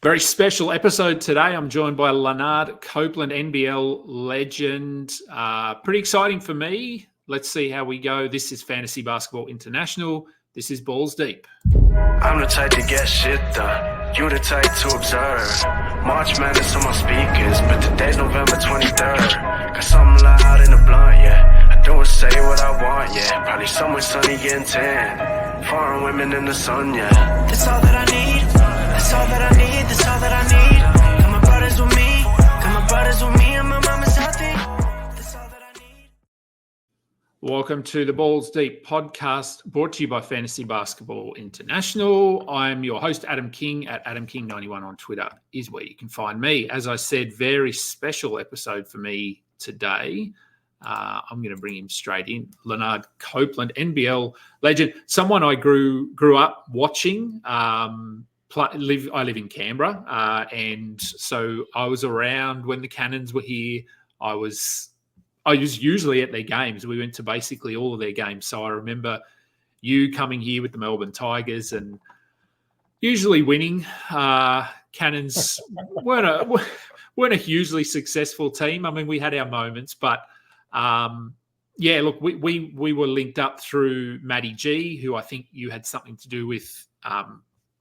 Very special episode today. I'm joined by Lanard Copeland, NBL legend. Pretty exciting for me. Let's see how we go. This is Fantasy Basketball International. This is Balls Deep. I'm the type to get shit done. You the type to observe. March Madness on my speakers, but today's November 23rd. Got something loud in the blunt, yeah. I don't say what I want, yeah. Probably somewhere sunny getting tan. Foreign women in the sun, yeah. That's all that I need. That's all that I need. That's all that I need. Got my brothers with me. Got my brothers with me, and my mama's healthy. That's all that I need. Welcome to the Balls Deep podcast, brought to you by Fantasy Basketball International. I'm your host, Adam King, at AdamKing91 on Twitter is where you can find me. As I said, very special episode for me today. I'm going to bring him straight in. Lanard Copeland, NBL legend, someone I grew up watching. I live in Canberra, and so I was around when the Cannons were here. I was usually at their games. We went to basically all of their games. So I remember you coming here with the Melbourne Tigers and usually winning. Cannons weren't a hugely successful team. I mean, we had our moments, but yeah, look, we were linked up through Matty G, who I think you had something to do with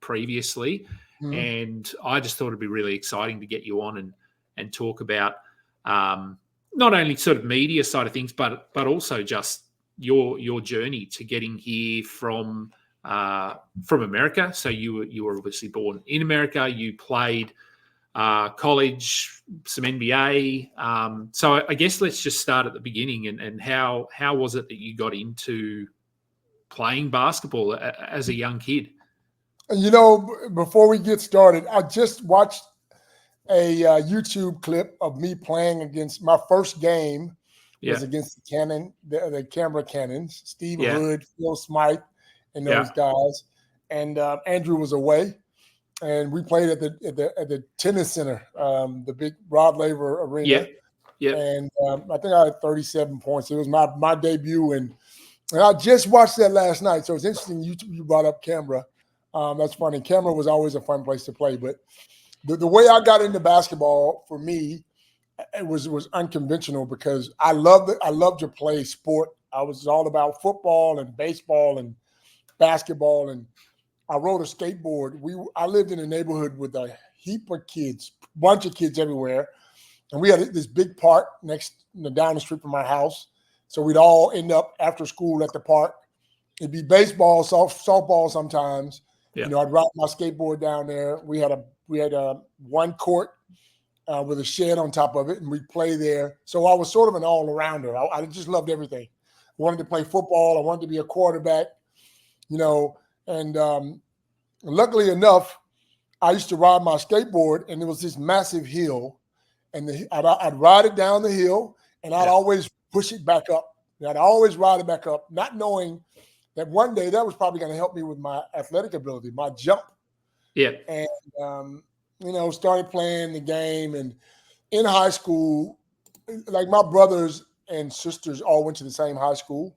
previously. And I just thought it'd be really exciting to get you on and talk about not only sort of media side of things, but also just your journey to getting here from America. So you were obviously born in America. You played college, some NBA. So I guess let's just start at the beginning and how was it that you got into playing basketball as a young kid? You know, before we get started, I just watched a YouTube clip of me playing against my first game was against the Canberra Cannons, Steve Hood, Phil Smythe, and those guys. And Andrew was away, and we played at the tennis center, the big Rod Laver Arena. And I think I had 37 points. It was my debut, and I just watched that last night. So it's interesting you brought up Canberra. That's funny. Canberra was always a fun place to play, but the way I got into basketball for me, it was unconventional because I loved to play sport. I was all about football and baseball and basketball, and I rode a skateboard. I lived in a neighborhood with a heap of kids, bunch of kids everywhere, and we had this big park down the street from my house. So we'd all end up after school at the park. It'd be baseball, softball sometimes. You know, I'd ride my skateboard down there. We had one court with a shed on top of it, and we'd play there. So I was sort of an all-arounder. I just loved everything. I wanted to play football. I wanted to be a quarterback, you know. And luckily enough, I used to ride my skateboard, and there was this massive hill. And I'd ride it down the hill, and I'd always push it back up. I'd always ride it back up, not knowing that one day that was probably going to help me with my athletic ability, my jump. And, you know, started playing the game. And in high school, like my brothers and sisters all went to the same high school.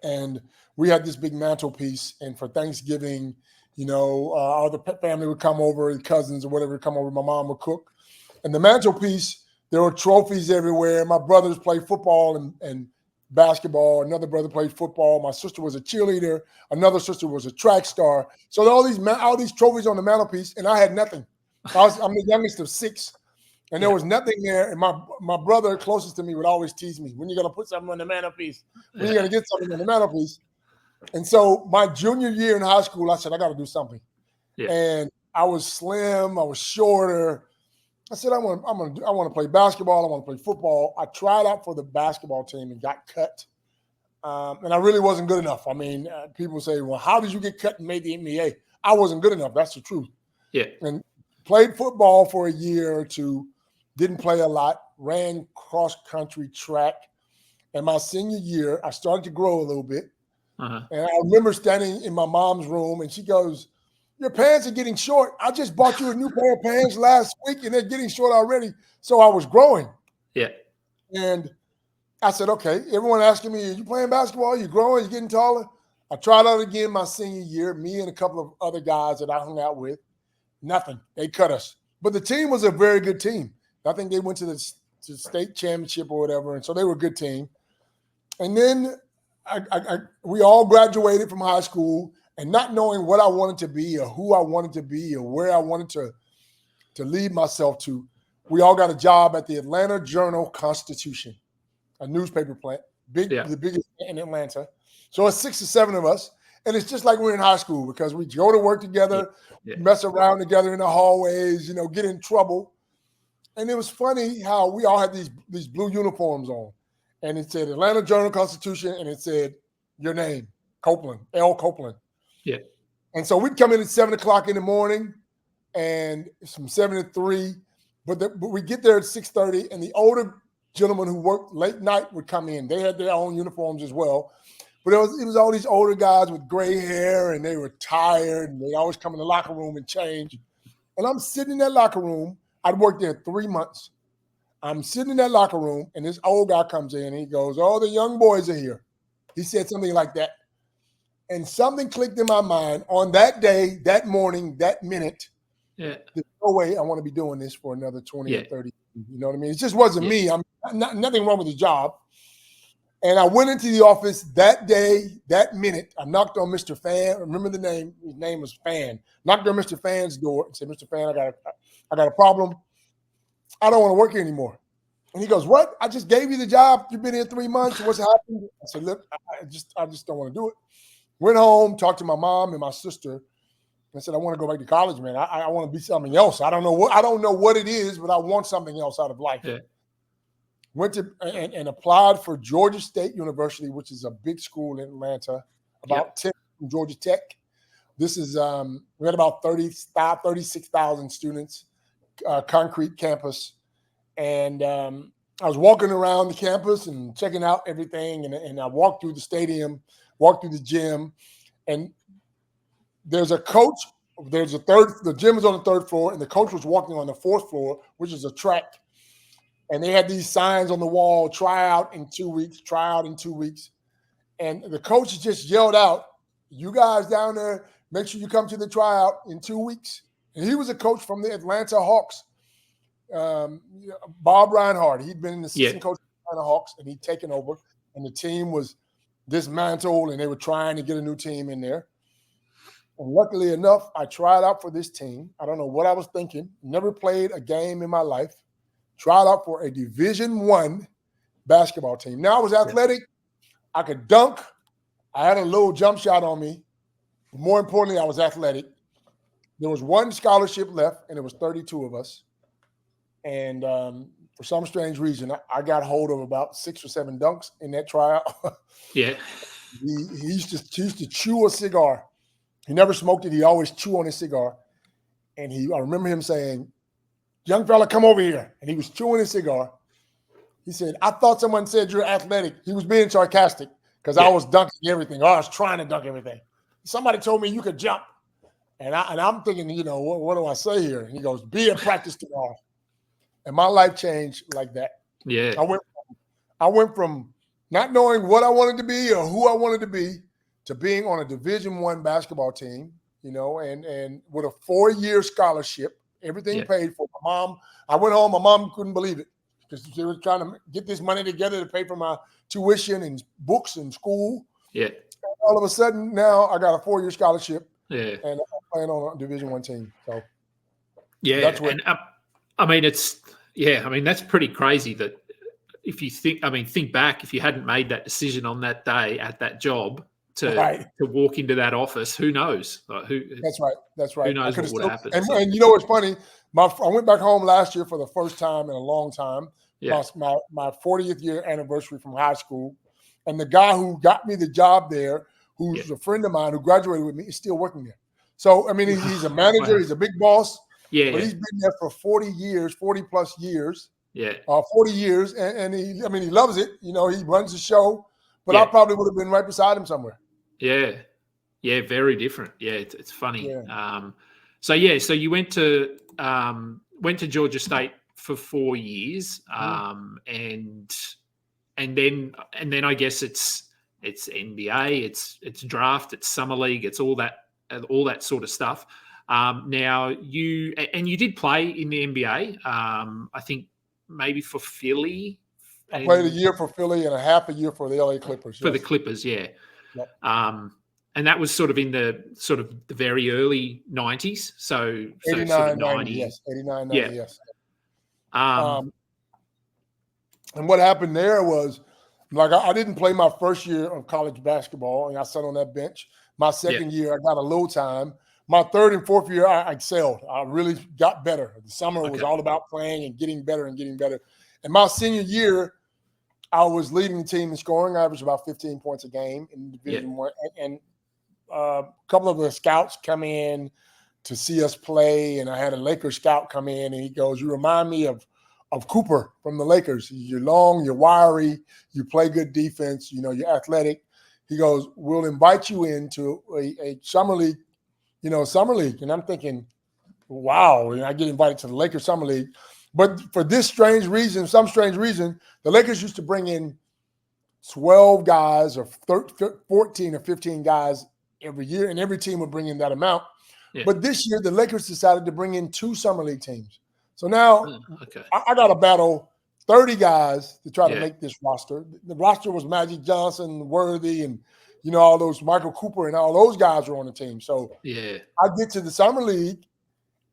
And we had this big mantelpiece. And for Thanksgiving, you know, all the family would come over, cousins or whatever would come over. My mom would cook. And the mantelpiece, there were trophies everywhere. My brothers played football and basketball. Another brother played football. My sister was a cheerleader. Another sister was a track star. So all these trophies on the mantelpiece, and I had nothing. I'm the youngest of six, and there was nothing there. And my brother closest to me would always tease me, "When are you going to put something on the mantelpiece? When are you going to get something on the mantelpiece?" And so my junior year in high school, I said, I got to do something. And I was slim. I was shorter. I said, I want to play basketball. I want to play football. I tried out for the basketball team and got cut. And I really wasn't good enough. I mean, people say, well, how did you get cut and made the NBA? I wasn't good enough. That's the truth. And played football for a year or two, didn't play a lot, ran cross-country track. And my senior year, I started to grow a little bit. And I remember standing in my mom's room, and she goes, "Your pants are getting short. I just bought you a new pair of pants last week, and they're getting short already." So I was growing. And I said, okay, everyone asking me, "Are you playing basketball? Are you growing? Are you getting taller?" I tried out again my senior year, me and a couple of other guys that I hung out with. Nothing. They cut us. But the team was a very good team. I think they went to the state championship or whatever, and so they were a good team. And then we all graduated from high school, and not knowing what I wanted to be or who I wanted to be or where I wanted to lead myself to, we all got a job at the Atlanta Journal-Constitution, a newspaper plant, the biggest in Atlanta. So it's 6 or 7 of us, and it's just like we're in high school because we go to work together, mess around together in the hallways, get in trouble. And it was funny how we all had these blue uniforms on, and it said Atlanta Journal-Constitution, and it said your name, Copeland, L. Copeland. Yeah. And so we'd come in at 7 o'clock in the morning, and from 7 to 3, but we get there at 6:30, and the older gentlemen who worked late night would come in. They had their own uniforms as well. But it was all these older guys with gray hair, and they were tired, and they always come in the locker room and change. And I'm sitting in that locker room. I'd worked there 3 months. I'm sitting in that locker room, and this old guy comes in, and he goes, "Oh, the young boys are here." He said something like that. And something clicked in my mind on that day, that morning, that minute. Yeah. There's no way I want to be doing this for another 20 or 30. You know what I mean? It just wasn't me. I'm nothing wrong with the job. And I went into the office that day, that minute. I knocked on Mr. Fan. Remember the name? His name was Fan. Knocked on Mr. Fan's door and said, "Mr. Fan, I got a problem. I don't want to work here anymore." And he goes, "What? I just gave you the job. You've been here 3 months. What's happened?" I said, "Look, I just don't want to do it." Went home, talked to my mom and my sister. I said, "I want to go back to college, man. I want to be something else. I don't know what it is, but I want something else out of life." Yeah. Went to and applied for Georgia State University, which is a big school in Atlanta, about 10 from Georgia Tech. This is we had about 36,000 students, concrete campus. And I was walking around the campus and checking out everything. And I walked through the stadium, walked through the gym, and there's a coach. The gym is on the 3rd floor, and the coach was walking on the 4th floor, which is a track. And they had these signs on the wall, try out in 2 weeks, try out in 2 weeks. And the coach just yelled out, "You guys down there, make sure you come to the tryout in 2 weeks." And he was a coach from the Atlanta Hawks, Bob Reinhardt. He'd been an assistant coach of the Atlanta Hawks, and he'd taken over. And the team was dismantled, and they were trying to get a new team in there. And luckily enough, I tried out for this team. I don't know what I was thinking. Never played a game in my life. Tried out for a Division I basketball team. Now I was athletic. I could dunk. I had a little jump shot on me. But more importantly, I was athletic. There was one scholarship left, and it was 32 of us. And for some strange reason, I got hold of about 6 or 7 dunks in that tryout. Yeah. He used to chew a cigar. He never smoked it. He always chew on his cigar. And I remember him saying, "Young fella, come over here." And he was chewing his cigar. He said, "I thought someone said you're athletic." He was being sarcastic because I was dunking everything. I was trying to dunk everything. "Somebody told me you could jump." And I'm thinking, what do I say here? And he goes, "Be at practice tomorrow." And my life changed like that. Yeah. I went from not knowing what I wanted to be or who I wanted to be to being on a Division I basketball team, and with a 4-year scholarship, everything paid for. My mom, I went home, my mom couldn't believe it because she was trying to get this money together to pay for my tuition and books and school. Yeah. And all of a sudden, now I got a 4-year scholarship. Yeah. And I'm playing on a Division I team. So that's what. And that's pretty crazy that if you think back, if you hadn't made that decision on that day at that job to walk into that office, who knows? That's right. Who knows what would happen? And you know what's funny? I went back home last year for the first time in a long time. Yeah. My 40th year anniversary from high school. And the guy who got me the job there, who's a friend of mine who graduated with me, is still working there. So, he's a manager. He's a big boss. Yeah. But he's been there for 40 plus years. Yeah. 40 years. And he loves it. He runs the show. But I probably would have been right beside him somewhere. Yeah. Yeah, very different. Yeah, it's funny. Yeah. So you went to Georgia State for 4 years, and then I guess it's NBA, it's draft, it's summer league, it's all that sort of stuff. Now you did play in the NBA. I think maybe for Philly. I played a year for Philly and a half a year for the LA Clippers. For the Clippers, yeah. Yep. And that was sort of in the very early 90s. So 89, sort of 90, yes. 89, 90, yeah. Yes. And what happened there was, like, I didn't play my first year of college basketball, and I sat on that bench. My second year, I got a little time. My third and fourth year, I excelled. I really got better. The summer was all about playing and getting better and getting better. And my senior year, I was leading the team in scoring. I averaged about 15 points a game in Division I. And a couple of the scouts come in to see us play, and I had a Lakers scout come in, and he goes, "You remind me of Cooper from the Lakers. You're long, you're wiry, you play good defense, you're athletic." He goes, "We'll invite you into a summer league, summer league." And I'm thinking, wow, and I get invited to the Lakers summer league. But for some strange reason, the Lakers used to bring in 12 guys or 14 or 15 guys every year, and every team would bring in that amount. Yeah. But this year, the Lakers decided to bring in 2 summer league teams. So now I got to battle 30 guys to try to make this roster. The roster was Magic Johnson, Worthy, and all those Michael Cooper and all those guys were on the team. So I get to the summer league,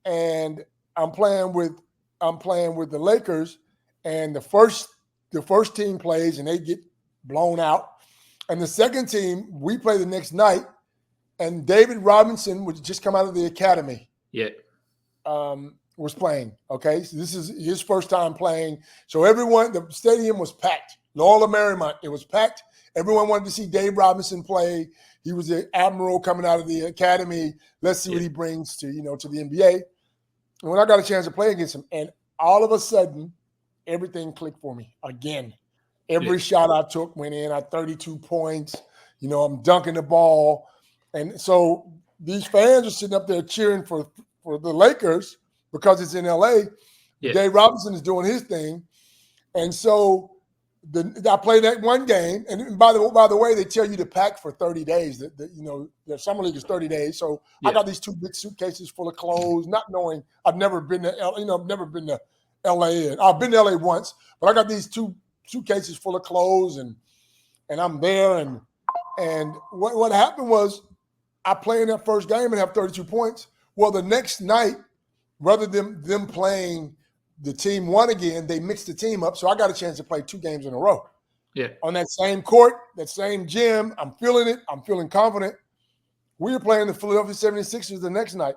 and I'm playing with the Lakers, and the first team plays and they get blown out, and the second team we play the next night, and David Robinson would just come out of the academy. Was playing. Okay, so this is his first time playing. So the stadium was packed. Loyola Marymount, it was packed. Everyone wanted to see Dave Robinson play. He was an admiral coming out of the academy. Let's see what he brings to to the NBA. And when I got a chance to play against him, and all of a sudden, everything clicked for me again. Every shot I took went in. I had 32 points. I'm dunking the ball. And so these fans are sitting up there cheering for the Lakers because it's in LA. Dave Robinson is doing his thing. And so I played that one game. And by the way, they tell you to pack for 30 days. The summer league is 30 days. So I got these 2 big suitcases full of clothes, not knowing I've never been to I've never been to LA. And I've been to LA once, but I got these 2 suitcases full of clothes, and I'm there. And what happened was, I play in that first game and have 32 points. Well, the next night, rather than them playing the team one again, they mixed the team up. So I got a chance to play 2 games in a row. On that same court, that same gym. I'm feeling it. I'm feeling confident. We were playing the Philadelphia 76ers the next night,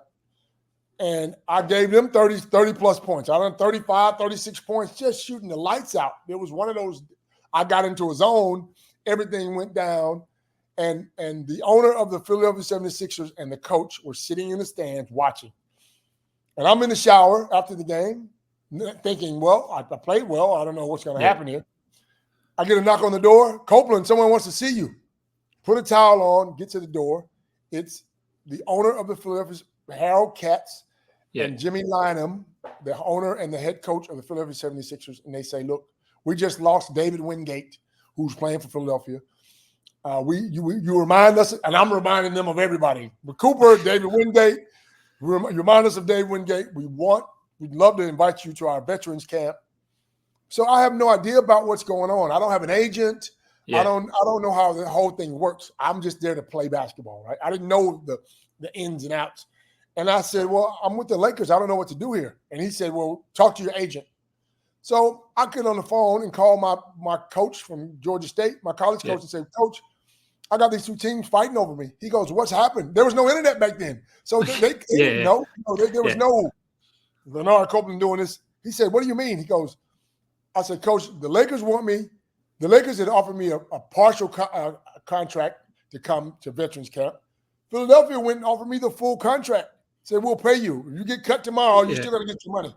and I gave them 30-plus points. I done 35, 36 points, just shooting the lights out. It was one of those, I got into a zone. Everything went down. And the owner of the Philadelphia 76ers and the coach were sitting in the stands watching. And I'm in the shower after the game thinking, well, I played well. I don't know what's going to happen here. I get a knock on the door. "Copeland, someone wants to see you." Put a towel on, get to the door. It's the owner of the Philadelphia, Harold Katz, and Jimmy Lynam, the owner and the head coach of the Philadelphia 76ers. And they say, "Look, we just lost David Wingate, who's playing for Philadelphia. You remind us," and I'm reminding them of everybody. But Cooper, David Wingate, you remind us of David Wingate. We'd love to invite you to our veterans camp. So I have no idea about what's going on. I don't have an agent. I don't know how the whole thing works. I'm just there to play basketball, right? I didn't know the ins and outs. And I said, "Well, I'm with the Lakers. I don't know what to do here." And he said, "Well, talk to your agent." So I get on the phone and call my coach from Georgia State, my college coach, and say, "Coach, I got these 2 teams fighting over me." He goes, "What's happened?" There was no internet back then. So they didn't know. There was no Lanard Copeland doing this. He said, "What do you mean?" He goes, I said, "Coach, the Lakers want me." The Lakers had offered me a partial contract to come to veterans camp. Philadelphia went and offered me the full contract. Said, "We'll pay you. If you get cut tomorrow, you're still going to get your money."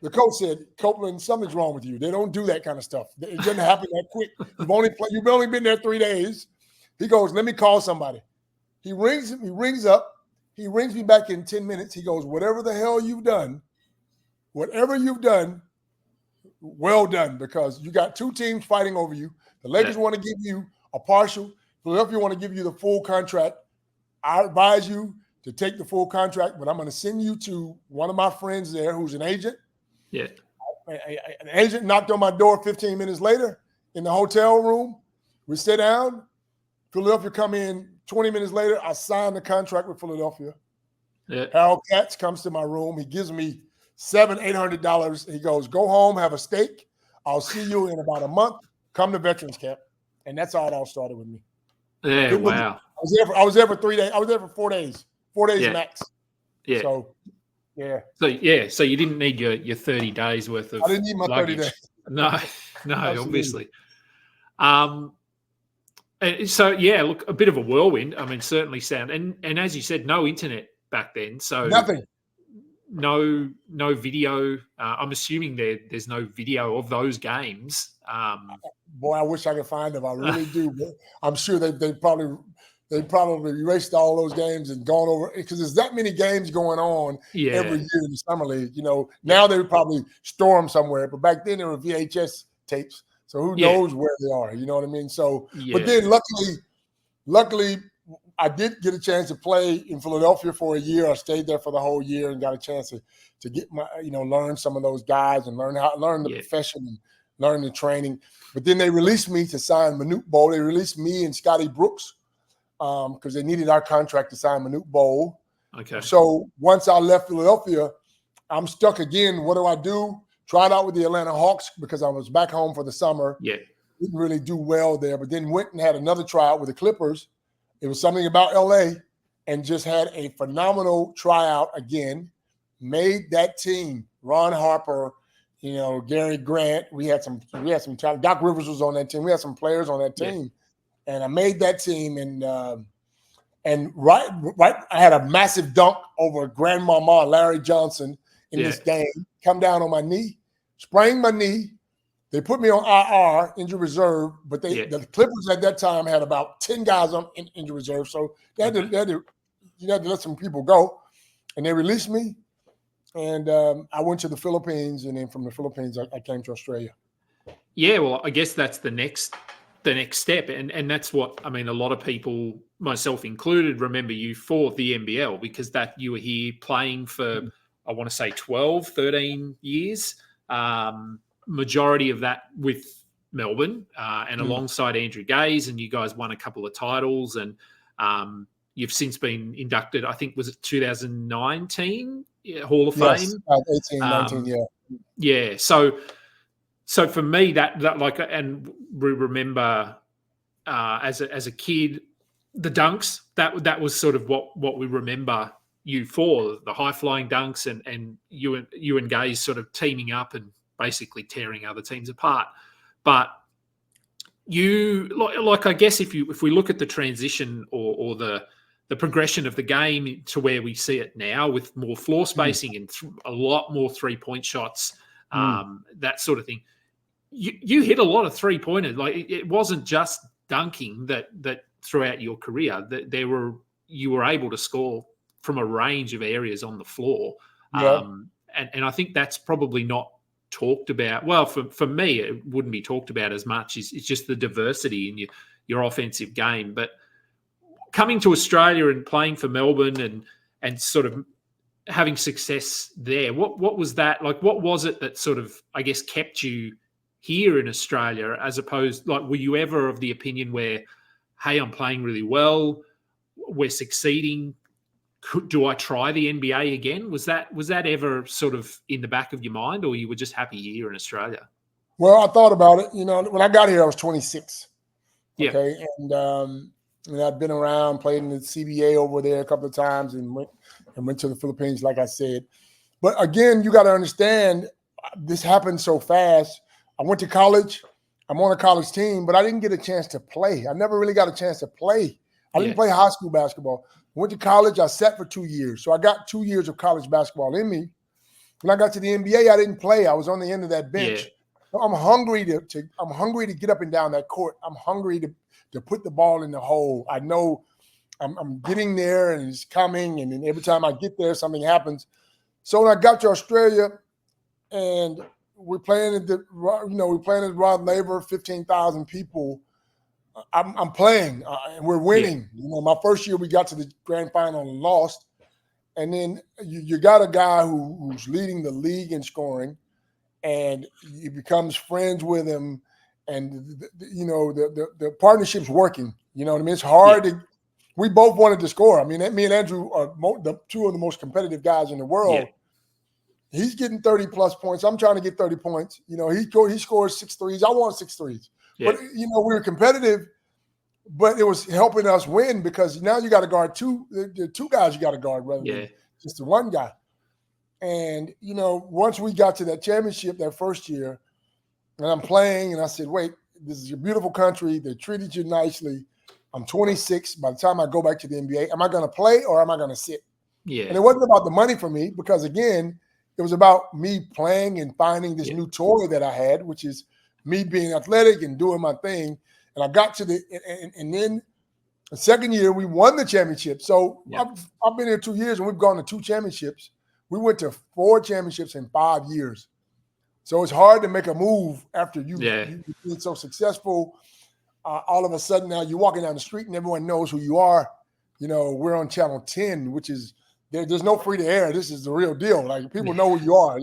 The coach said, "Copeland, something's wrong with you. They don't do that kind of stuff. It doesn't happen that quick. You've only been there 3 days." He goes, "Let me call somebody." He rings up. He rings me back in 10 minutes. He goes, whatever you've done, well done, because you got 2 teams fighting over you. The Lakers want to give you a partial. Philadelphia want to give you the full contract. I advise you to take the full contract, but I'm going to send you to one of my friends there who's an agent. Yeah. An agent knocked on my door 15 minutes later in the hotel room. We sit down. Philadelphia come in 20 minutes later. I signed the contract with Philadelphia. Yeah. Harold Katz comes to my room. He gives me $700-800. He goes, go home, have a steak. I'll see you in about a month. Come to Veterans Camp. And that's how it all started with me. Yeah, wow. I was there for 3 days. I was there for 4 days. 4 days max. Yeah. So, yeah. So you didn't need your 30 days worth of I didn't need my luggage. 30 days. No, Absolutely. obviously. So, yeah, look, a bit of a whirlwind. I mean, certainly sound. And as you said, no internet back then. So nothing. No video. I'm assuming there's no video of those games. Boy, I wish I could find them. I really do. But I'm sure they probably erased all those games and gone over, because there's that many games going on every year in the summer league. Now they would probably store them somewhere, but back then there were VHS tapes. So who knows where they are? You know what I mean? So, but then luckily, I did get a chance to play in Philadelphia for a year. I stayed there for the whole year and got a chance to get my, learn some of those guys and learn the profession and learn the training. But then they released me to sign Manu Bowl. They released me and Scotty Brooks because they needed our contract to sign Manu Bowl. Okay. So once I left Philadelphia, I'm stuck again. What do I do? Tried out with the Atlanta Hawks because I was back home for the summer. Yeah. Didn't really do well there, but then went and had another tryout with the Clippers. It was something about LA, and just had a phenomenal tryout again. Made that team. Ron Harper, Gary Grant. We had some. Doc Rivers was on that team. We had some players on that team, and I made that team. And right, I had a massive dunk over Grandmama Larry Johnson in this game. Come down on my knee, sprained my knee. They put me on IR, injured reserve, but the Clippers at that time had about 10 guys on injured reserve, so they had to let some people go, and they released me, and I went to the Philippines, and then from the Philippines I came to Australia. Yeah, well, I guess that's the next step, and that's what I mean. A lot of people, myself included, remember you for the NBL because that you were here playing for I want to say 12, 13 years. Majority of that with Melbourne and alongside Andrew Gaze, and you guys won a couple of titles, and you've since been inducted, I think, was it 2019 Hall of Fame? 18, 19, Yeah. So for me, that like, and we remember as a kid, the dunks, that was sort of what we remember you for, the high flying dunks, and you and Gaze sort of teaming up and basically tearing other teams apart. But you, like I guess if we look at the transition or the progression of the game to where we see it now with more floor spacing and a lot more 3-point shots, that sort of thing, you hit a lot of 3-pointers. Like it wasn't just dunking that throughout your career, that you were able to score from a range of areas on the floor. And I think that's probably not talked about. Well, for me, it wouldn't be talked about as much. It's just the diversity in your offensive game. But coming to Australia and playing for Melbourne and sort of having success there, what was that like? What was it that sort of, I guess, kept you here in Australia, as opposed, like, were you ever of the opinion where, hey, I'm playing really well, we're succeeding, do I try the NBA again? Was that ever sort of in the back of your mind, or you were just happy here in Australia? Well, I thought about it. When I got here, I was 26. Yeah. Okay, and I've been around, played in the CBA over there a couple of times, and went to the Philippines, like I said. But again, you got to understand, this happened so fast. I went to college. I'm on a college team, but I didn't get a chance to play. I never really got a chance to play. I didn't play high school basketball. Went to college. I sat for 2 years. So I got 2 years of college basketball in me. When I got to the NBA, I didn't play. I was on the end of that bench. Yeah. I'm hungry to get up and down that court. I'm hungry to put the ball in the hole. I know I'm getting there and it's coming, and then every time I get there, something happens. So when I got to Australia, and we're playing at Rod Laver, 15,000 people. I'm playing and we're winning. My first year we got to the grand final and lost. And then you got a guy who's leading the league in scoring, and he becomes friends with him, and the partnership's working. You know what I mean? It's hard to. We both wanted to score. I mean, me and Andrew are the two of the most competitive guys in the world. Yeah. He's getting 30-plus points. I'm trying to get 30 points. You know, he scores 6 threes. I want 6 threes. Yeah. But, we were competitive, but it was helping us win because now you got to guard the two guys you got to guard rather than just the one guy. And, once we got to that championship that first year, and I'm playing, and I said, wait, this is a beautiful country. They treated you nicely. I'm 26. By the time I go back to the NBA, am I going to play or am I going to sit? Yeah. And it wasn't about the money for me because, again, it was about me playing and finding this new toy that I had, which is me being athletic and doing my thing. And I got to and then the second year we won the championship. So I've been here 2 years and we've gone to 2 championships. We went to 4 championships in 5 years. So it's hard to make a move after you've been so successful. All of a sudden now you're walking down the street and everyone knows who you are. We're on channel 10, which is there's no free to air. This is the real deal. Like people know who you are.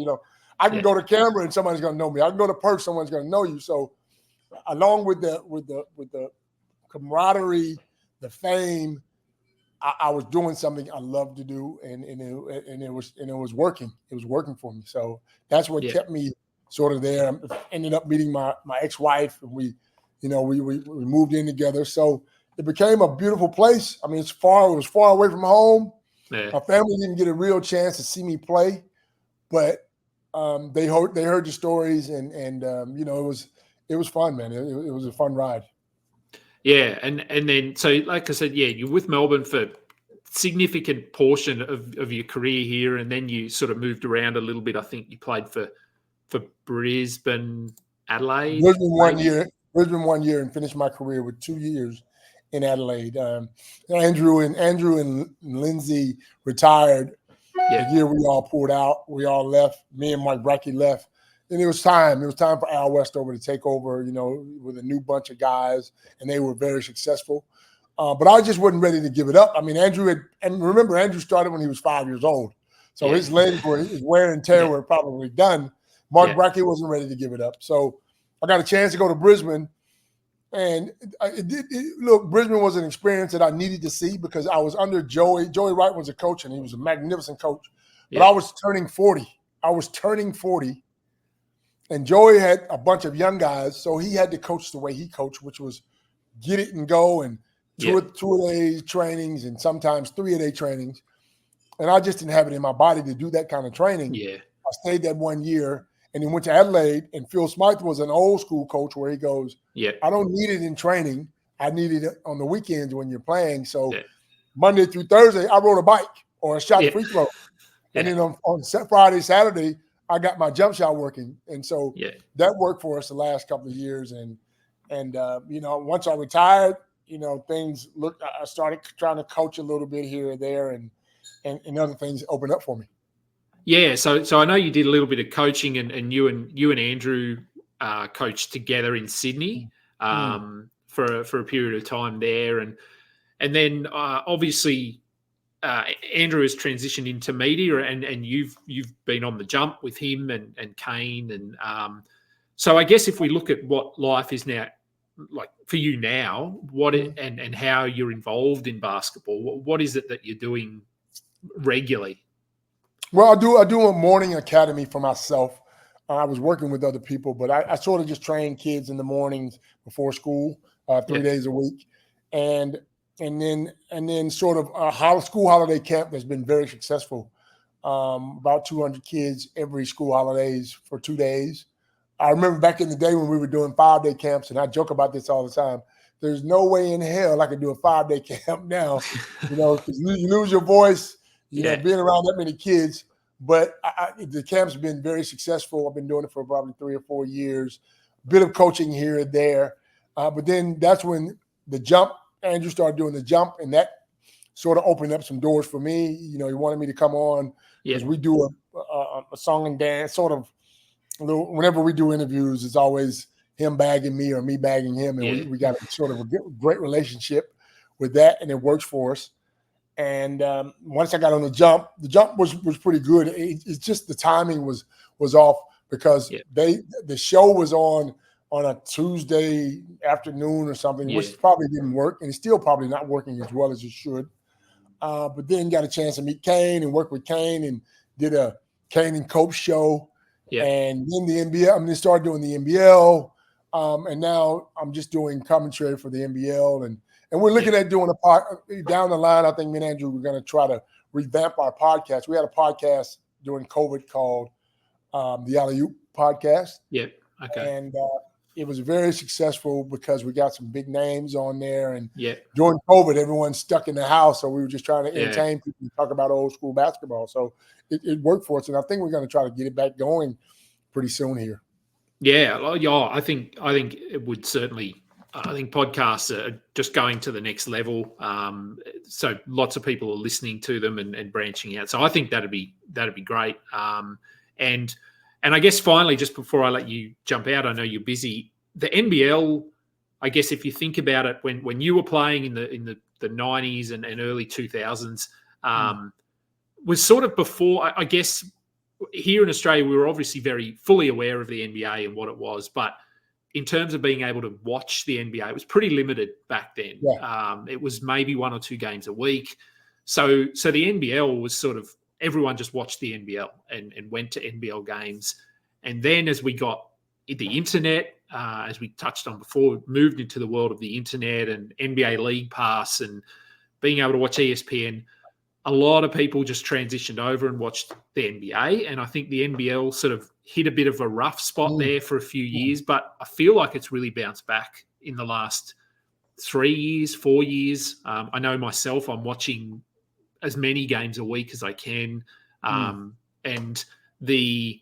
I can go to camera and somebody's going to know me. I can go to perch, someone's going to know you. So along with the camaraderie, the fame, I was doing something I loved to do, and it was working. It was working for me. So that's what kept me sort of there. I ended up meeting my ex-wife, and we moved in together. So it became a beautiful place. I mean, it was far away from home. Yeah. My family didn't get a real chance to see me play, but they heard the stories, and it was fun, man. It was a fun ride. Yeah, and then so like I said, you're with Melbourne for significant portion of your career here, and then you sort of moved around a little bit. I think you played for Brisbane, Adelaide. Brisbane 1 year, and finished my career with 2 years in Adelaide. Andrew and Lindsay retired the year we all pulled out. We all left. Me and Mike Brackey left. And it was time. It was time for Al Westover to take over, with a new bunch of guys, and they were very successful. But I just wasn't ready to give it up. I mean, Andrew started when he was 5 years old. So his legs his wear and tear were probably done. Mark Brackey wasn't ready to give it up. So I got a chance to go to Brisbane. And Brisbane was an experience that I needed to see because I was under Joey. Joey Wright was a coach, and he was a magnificent coach. But I was turning 40. And Joey had a bunch of young guys, so he had to coach the way he coached, which was get it and go, and two-a-day trainings and sometimes 3-a-day trainings. And I just didn't have it in my body to do that kind of training. Yeah. I stayed that 1 year and then went to Adelaide, and Phil Smythe was an old school coach where he goes, I don't need it in training. I need it on the weekends when you're playing. So Monday through Thursday, I rode a bike or a shot free throw. And then on Friday, Saturday, I got my jump shot working. And so that worked for us the last couple of years. And once I retired, things looked, I started trying to coach a little bit here or there, and other things opened up for me. Yeah, so I know you did a little bit of coaching, and you and Andrew coached together in Sydney for a period of time there, and then obviously Andrew has transitioned into media, and you've been on the jump with him and Kane, and so I guess if we look at what life is now like for you now, and how you're involved in basketball, what is it that you're doing regularly? Well, I do a morning academy for myself. I was working with other people, but I sort of just train kids in the mornings before school, 3 days a week, and then sort of a school holiday camp that's been very successful. About 200 kids every school holidays for 2 days. I remember back in the day when we were doing 5-day camps, and I joke about this all the time. There's no way in hell I could do a 5-day camp now, because you lose your voice. Being around that many kids, but the camp's been very successful. I've been doing it for probably 3 or 4 years, a bit of coaching here and there. But then that's when Andrew started doing the jump, and that sort of opened up some doors for me. He wanted me to come on because we do a song and dance sort of. Whenever we do interviews, it's always him bagging me or me bagging him, and we got a sort of a great relationship with that, and it works for us. And once I got on the jump was pretty good. It's just the timing was off because the show was on a Tuesday afternoon or something, which probably didn't work, and it's still probably not working as well as it should. But then got a chance to meet Kane and work with Kane and did a Kane and Cope show. Yeah. And then the NBL, started doing the NBL. And now I'm just doing commentary for the NBL. And we're looking at doing down the line. I think me and Andrew, we're going to try to revamp our podcast. We had a podcast during COVID called the Alley-Oop podcast. Yeah. Okay. And it was very successful because we got some big names on there. And during COVID, everyone's stuck in the house. So we were just trying to entertain people and talk about old school basketball. So it worked for us. And I think we're going to try to get it back going pretty soon here. Yeah. I think it would certainly. I think podcasts are just going to the next level. So lots of people are listening to them and branching out. So I think that'd be great. And I guess finally, just before I let you jump out, I know you're busy. The NBL, I guess if you think about it, when you were playing in the 90s and early 2000s, was sort of before. I guess here in Australia, we were obviously very fully aware of the NBA and what it was, but in terms of being able to watch the NBA, it was pretty limited back then. Yeah. It was maybe 1 or 2 games a week. So the NBL was sort of, everyone just watched the NBL and went to NBL games. And then as we got the internet, as we touched on before, moved into the world of the internet and NBA League Pass and being able to watch ESPN, a lot of people just transitioned over and watched the NBA. And I think the NBL sort of hit a bit of a rough spot there for a few years, but I feel like it's really bounced back in the last 3 years, 4 years. I know myself, I'm watching as many games a week as I can. And the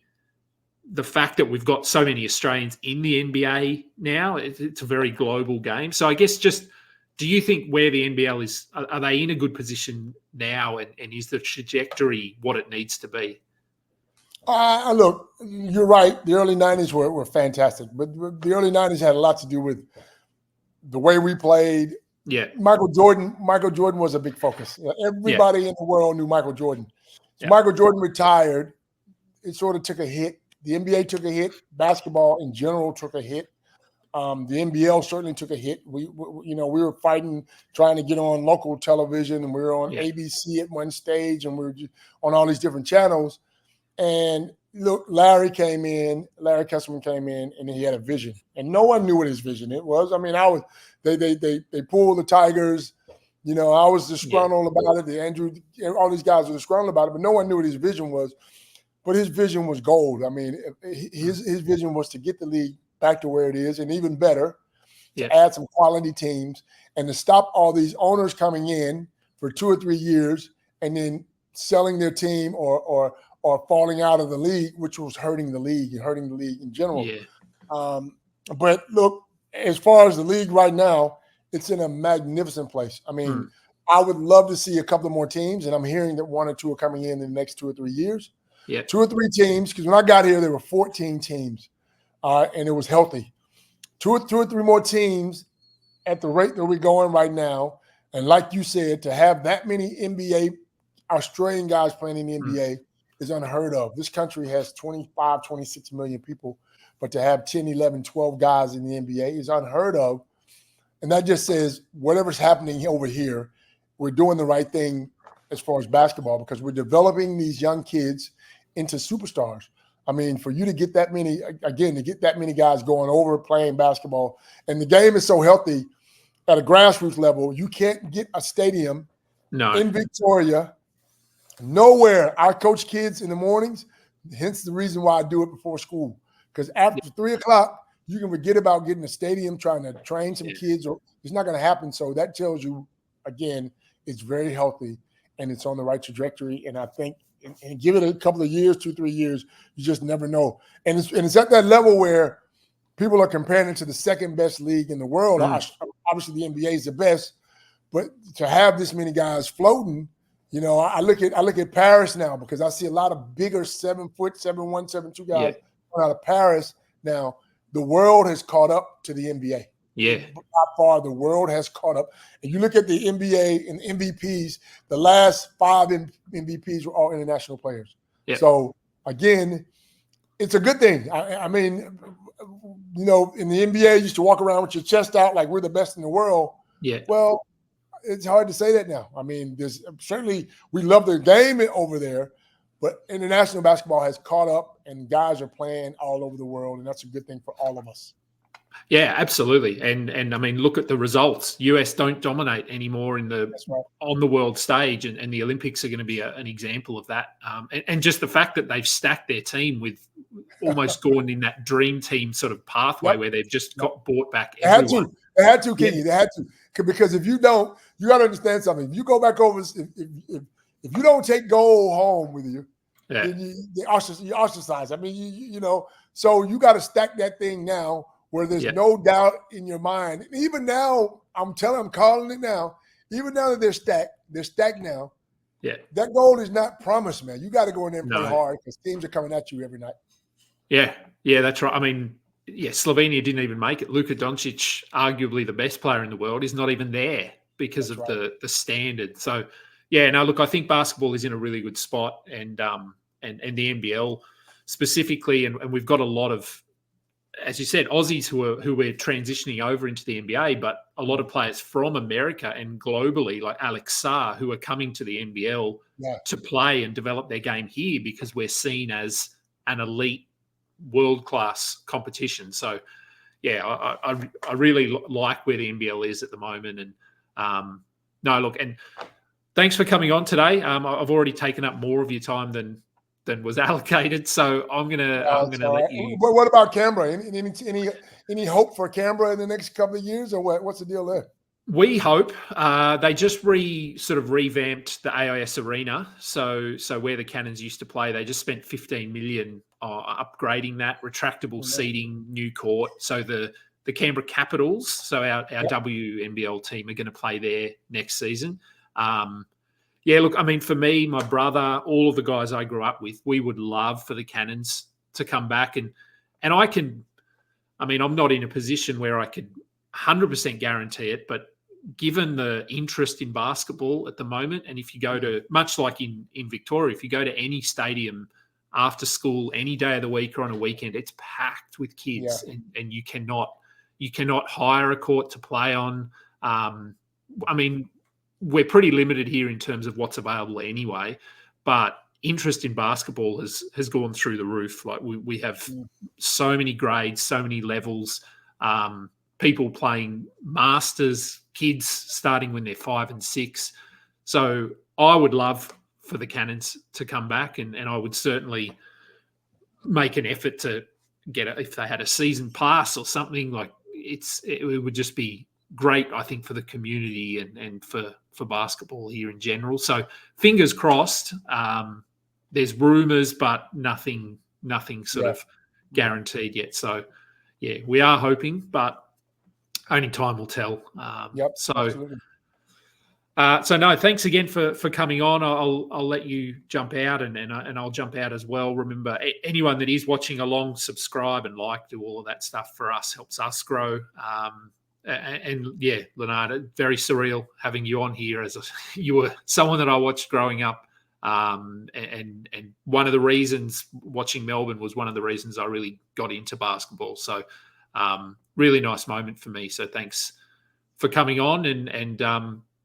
fact that we've got so many Australians in the NBA now, it's a very global game. So I guess just, do you think where the NBL is, are they in a good position now? And is the trajectory what it needs to be? Look, you're right. The early 90s were fantastic. But the early 90s had a lot to do with the way we played. Yeah. Michael Jordan was a big focus. Everybody in the world knew Michael Jordan. So Michael Jordan retired. It sort of took a hit. The NBA took a hit. Basketball in general took a hit. The NBL certainly took a hit. We were fighting, trying to get on local television, and we were on ABC at one stage, and we were on all these different channels. And look, Larry Kesselman came in, and he had a vision, and no one knew what his vision it was. I mean, they pulled the Tigers. I was disgruntled about it. Andrew, all these guys were disgruntled about it, but no one knew what his vision was. But his vision was gold. I mean, his vision was to get the league back to where it is, and even better, to add some quality teams and to stop all these owners coming in for 2 or 3 years and then selling their team or falling out of the league, which was hurting the league in general. Yeah. But look, as far as the league right now, it's in a magnificent place. I mean, I would love to see a couple of more teams, and I'm hearing that 1 or 2 are coming in the next 2 or 3 years. Yeah. 2 or 3 teams, because when I got here, there were 14 teams. And it was healthy. 2 or 3 more teams at the rate that we're going right now. And like you said, to have that many NBA Australian guys playing in the NBA is unheard of. This country has 25, 26 million people, but to have 10, 11, 12 guys in the NBA is unheard of. And that just says whatever's happening over here, we're doing the right thing as far as basketball, because we're developing these young kids into superstars. I mean, for you to get that many, guys going over playing basketball, and the game is so healthy at a grassroots level, you can't get a stadium in Victoria, nowhere. I coach kids in the mornings, hence the reason why I do it before school, because after 3 o'clock, you can forget about getting a stadium, trying to train some kids, or it's not going to happen. So that tells you, again, it's very healthy and it's on the right trajectory. And I think, and give it a couple of years, 2, 3 years, you just never know. And it's at that level where people are comparing it to the second best league in the world. Obviously, the NBA is the best, but to have this many guys floating, I look at Paris now, because I see a lot of bigger 7 foot, 7'1", 7'2" guys out of Paris now. The world has caught up to the NBA. Yeah. By far, the world has caught up. And you look at the NBA and MVPs, the last 5 MVPs were all international players. Yeah. So, again, it's a good thing. I mean, you know, in the NBA, you used to walk around with your chest out like we're the best in the world. Yeah. Well, it's hard to say that now. I mean, there's certainly we love the game over there, but international basketball has caught up and guys are playing all over the world, and that's a good thing for all of us. Yeah, absolutely. And I mean, look at the results. US don't dominate anymore in the on the world stage, and the Olympics are going to be an example of that. And just the fact that they've stacked their team with almost gone in that dream team sort of pathway where they've just got bought back. They had to, Kenny. They had to. Because if you don't, you got to understand something. If you go back over, if you don't take gold home with you, then you ostracize. I mean, you know, so you got to stack that thing now where there's no doubt in your mind. Even now, I'm calling it now. Even now that they're stacked now. Yeah. That gold is not promised, man. You got to go in there and play hard because teams are coming at you every night. Yeah. Yeah, that's right. I mean, Slovenia didn't even make it. Luka Doncic, arguably the best player in the world, is not even there because of the standard. So, yeah, no, look, I think basketball is in a really good spot, and the NBL specifically, and we've got a lot of, as you said, Aussies who we're transitioning over into the NBA, but a lot of players from America and globally, like Alex Sarr, who are coming to the NBL to play and develop their game here because we're seen as an elite world-class competition. So, yeah, I really like where the NBL is at the moment. And no, look, and thanks for coming on today. I've already taken up more of your time than was allocated, so I'm gonna let you. But what about Canberra? Any hope for Canberra in the next couple of years, or what? What's the deal there? We hope. They just revamped the AIS arena. So where the Cannons used to play, they just spent $15 million upgrading that, retractable seating, new court. So the Canberra Capitals, so our WNBL team, are going to play there next season. Yeah, look, I mean, for me, my brother, all of the guys I grew up with, we would love for the Cannons to come back. And I'm not in a position where I could 100% guarantee it, but given the interest in basketball at the moment, and if you go to, much like in Victoria, if you go to any stadium after school, any day of the week or on a weekend, it's packed with kids, and you cannot hire a court to play on. I mean, we're pretty limited here in terms of what's available anyway, but interest in basketball has gone through the roof. Like we have so many grades, so many levels, people playing masters, kids starting when they're 5 and 6. So I would love for the Cannons to come back, and I would certainly make an effort to get it if they had a season pass or something. Like it would just be great, I think, for the community and for basketball here in general. So fingers crossed. There's rumours, but nothing sort of guaranteed yet. So yeah, we are hoping, but only time will tell. So no, thanks again for coming on. I'll let you jump out, and I'll jump out as well. Remember, anyone that is watching along, subscribe and like, do all of that stuff for us, helps us grow. And yeah, Lanard, very surreal having you on here, as you were someone that I watched growing up. And one of the reasons watching Melbourne was one of the reasons I really got into basketball. So really nice moment for me. So thanks for coming on, and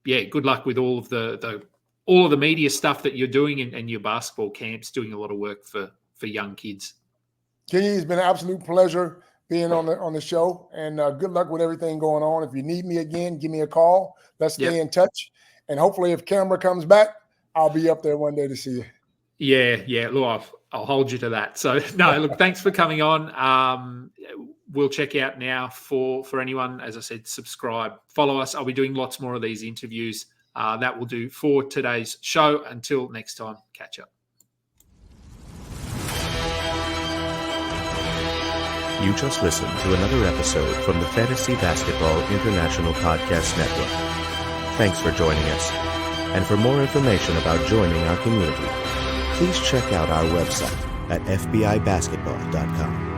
good luck with all of the media stuff that you're doing, and your basketball camps, doing a lot of work for young kids. Kenny, it's been an absolute pleasure being on the show, and good luck with everything going on. If you need me again, give me a call. Let's stay in touch, and hopefully if Canberra comes back, I'll be up there one day to see you. Yeah. Look, I'll hold you to that. So no, look, thanks for coming on. We'll check out now for anyone, as I said, subscribe, follow us. I'll be doing lots more of these interviews. That will do for today's show. Until next time, catch up. You just listened to another episode from the Fantasy Basketball International Podcast Network. Thanks for joining us. And for more information about joining our community, please check out our website at fbibasketball.com.